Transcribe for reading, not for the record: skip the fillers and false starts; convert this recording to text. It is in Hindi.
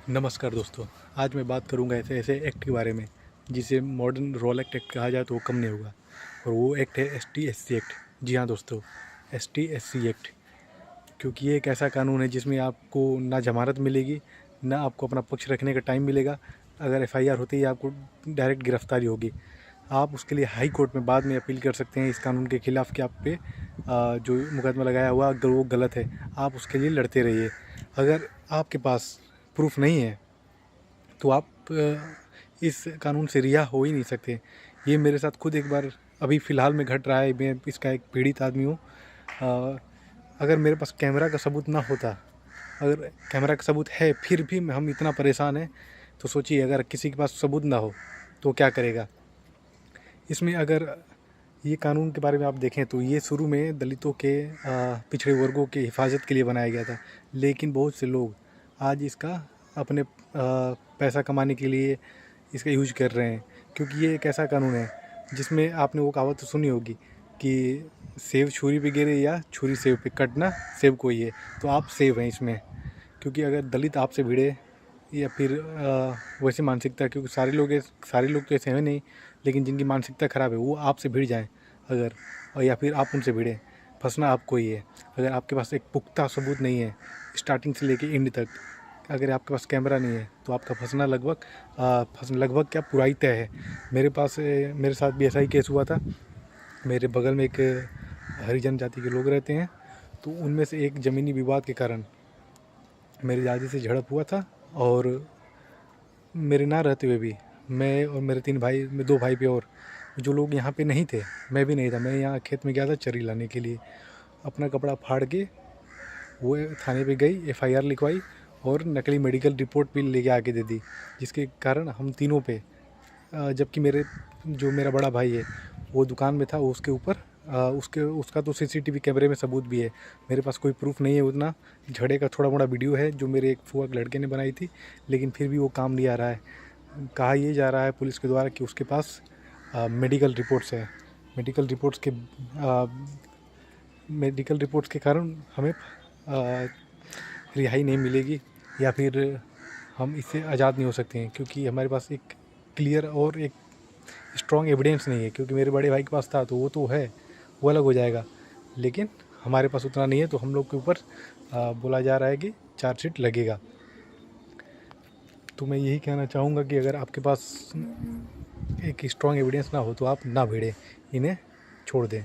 नमस्कार दोस्तों। आज मैं बात करूंगा ऐसे ऐसे एक्ट के बारे में जिसे मॉडर्न रॉल एक्ट कहा जाए तो वो कम नहीं होगा। और वो एक्ट है ST SC एक्ट। जी हाँ दोस्तों, ST SC एक्ट। क्योंकि ये एक ऐसा कानून है जिसमें आपको ना जमानत मिलेगी, ना आपको अपना पक्ष रखने का टाइम मिलेगा। अगर FIR होती है आपको डायरेक्ट गिरफ्तारी होगी। आप उसके लिए हाई कोर्ट में बाद में अपील कर सकते हैं इस कानून के खिलाफ़ कि आप पे जो मुकदमा लगाया हुआ अगर वो गलत है, आप उसके लिए लड़ते रहिए। अगर आपके पास प्रूफ नहीं है तो आप इस कानून से रिहा हो ही नहीं सकते। ये मेरे साथ खुद एक बार अभी फ़िलहाल में घट रहा है। मैं इसका एक पीड़ित आदमी हूँ। अगर मेरे पास कैमरा का सबूत ना होता, अगर कैमरा का सबूत है फिर भी हम इतना परेशान हैं, तो सोचिए अगर किसी के पास सबूत ना हो तो क्या करेगा। इसमें अगर ये कानून के बारे में आप देखें तो ये शुरू में दलितों के पिछड़े वर्गों के हिफाजत के लिए बनाया गया था। लेकिन बहुत से लोग आज इसका अपने पैसा कमाने के लिए इसका यूज कर रहे हैं। क्योंकि ये एक ऐसा कानून है जिसमें आपने वो कहावत तो सुनी होगी कि सेब छुरी पे गिरे या छुरी सेब पे, कटना सेब को ही है। तो आप सेब हैं इसमें। क्योंकि अगर दलित आपसे भिड़े या फिर वैसी मानसिकता, क्योंकि सारे लोग तो ऐसे हैं नहीं, लेकिन जिनकी मानसिकता ख़राब है वो आपसे भिड़ जाएं अगर, और या फिर आप उनसे भिड़ें, फंसना आपको ही है। अगर आपके पास एक पुख्ता सबूत नहीं है स्टार्टिंग से लेके एंड तक, अगर आपके पास कैमरा नहीं है तो आपका फंसना लगभग क्या पूरा ही तय है। मेरे साथ भी ऐसा ही केस हुआ था। मेरे बगल में एक हरिजन जाति के लोग रहते हैं, तो उनमें से एक ज़मीनी विवाद के कारण मेरी दादी से झड़प हुआ था। और मेरे ना रहते हुए भी मैं और मेरे 3 भाई, में 2 भाई पे और जो लोग यहाँ पे नहीं थे, मैं भी नहीं था, मैं यहाँ खेत में गया था चरी लाने के लिए। अपना कपड़ा फाड़ के वो थाने पे गई, FIR लिखवाई और नकली मेडिकल रिपोर्ट भी लेके आके दे दी, जिसके कारण हम तीनों पे जबकि मेरा बड़ा भाई है वो दुकान में था, उसके ऊपर उसका तो CCTV कैमरे में सबूत भी है। मेरे पास कोई प्रूफ नहीं है उतना। झड़े का थोड़ा मोड़ा वीडियो है जो मेरे एक फूफा के लड़के ने बनाई थी, लेकिन फिर भी वो काम नहीं आ रहा है। कहा ये जा रहा है पुलिस के द्वारा कि उसके पास मेडिकल रिपोर्ट्स है। मेडिकल रिपोर्ट्स के मेडिकल रिपोर्ट्स के कारण हमें रिहाई नहीं मिलेगी, या फिर हम इससे आज़ाद नहीं हो सकते हैं। क्योंकि हमारे पास एक क्लियर और एक स्ट्रॉन्ग एविडेंस नहीं है। क्योंकि मेरे बड़े भाई के पास था तो वो तो है, वो अलग हो जाएगा, लेकिन हमारे पास उतना नहीं है। तो हम लोग के ऊपर बोला जा रहा है कि चार्जशीट लगेगा। तो मैं यही कहना चाहूँगा कि अगर आपके पास एक स्ट्रॉन्ग एविडेंस ना हो तो आप ना भिड़ें, इन्हें छोड़ दें।